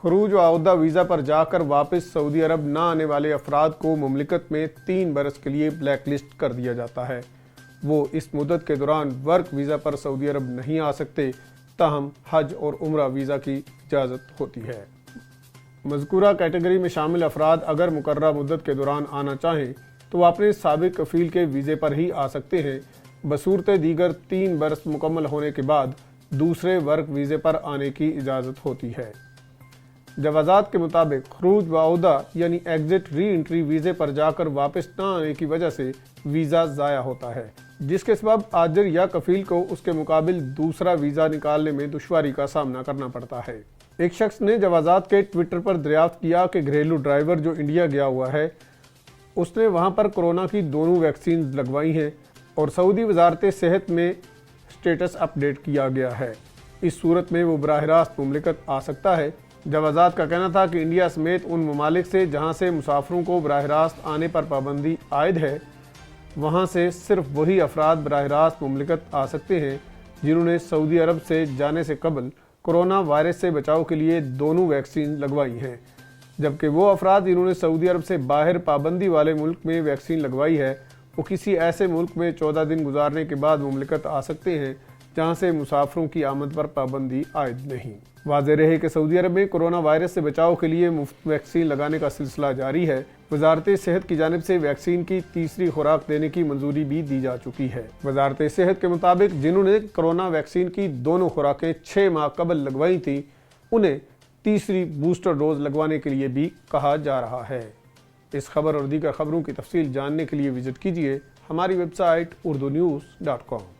खरूज व आउदा वीज़ा पर जाकर वापस सऊदी अरब न आने वाले अफराद को मुमलिकत में 3 बरस के लिए ब्लैक लिस्ट कर दिया जाता है। वो इस मुद्दत के दौरान वर्क वीज़ा पर सऊदी अरब नहीं आ सकते, ताहम हज और उम्रा वीज़ा की इजाज़त होती है। मज़कूरा कैटेगरी में शामिल अफराद अगर मुकर्ररा मुद्दत के दौरान आना चाहें तो वो अपने साबिक कफ़ील के वीज़े पर ही आ सकते हैं, बसूरत दीगर 3 बरस मुकम्मल होने के बाद दूसरे वर्क वीज़े पर आने की इजाज़त होती है। जवाज़ात के मुताबिक खरूज व आउदा यानी एग्जिट री एंट्री वीज़े पर जाकर वापस न आने की वजह से वीज़ा ज़ाया होता है, जिसके सबब आजिर या कफ़ील को उसके मुकाबिल दूसरा वीज़ा निकालने में दुश्वारी का सामना करना पड़ता है। एक शख्स ने जवाज़ात के ट्विटर पर दरियाफ्त किया कि घरेलू ड्राइवर जो इंडिया गया हुआ है, उसने वहाँ पर कोरोना की दोनों वैक्सीन लगवाई हैं और सऊदी वजारत सेहत में स्टेटस अपडेट किया गया है। इस सूरत में वो बराह रास्त मुमलिकत आ सकता है। जवाज़ात का कहना था कि इंडिया समेत उन ममालिक से जहाँ से मुसाफिरों को बराह रास्त आने पर पाबंदी आयद है, वहाँ से सिर्फ वही अफराद बराह रास्त मुमलिकत आ सकते हैं जिन्होंने सऊदी अरब से जाने से कबल कोरोना वायरस से बचाव के लिए दोनों वैक्सीन लगवाई हैं, जबकि वो अफराद जिन्होंने सऊदी अरब से बाहर पाबंदी वाले मुल्क में वैक्सीन लगवाई है वो किसी ऐसे मुल्क में 14 दिन गुजारने के बाद मुमलिकत आ सकते हैं जहाँ से मुसाफिरों की आमद पर पाबंदी आयद नहीं। वाज़ेह रहे कि सऊदी अरब में कोरोना वायरस से बचाव के लिए मुफ्त वैक्सीन लगाने का सिलसिला जारी है। वजारत सेहत की जानिब से वैक्सीन की तीसरी खुराक देने की मंजूरी भी दी जा चुकी है। वजारत सेहत के मुताबिक जिन्होंने कोरोना वैक्सीन की दोनों खुराकें 6 माह कबल लगवाई थी, उन्हें तीसरी बूस्टर डोज लगवाने के लिए भी कहा जा रहा है। इस खबर और दीगर खबरों की तफसील जानने के लिए विजिट कीजिए हमारी वेबसाइट urdunews.com।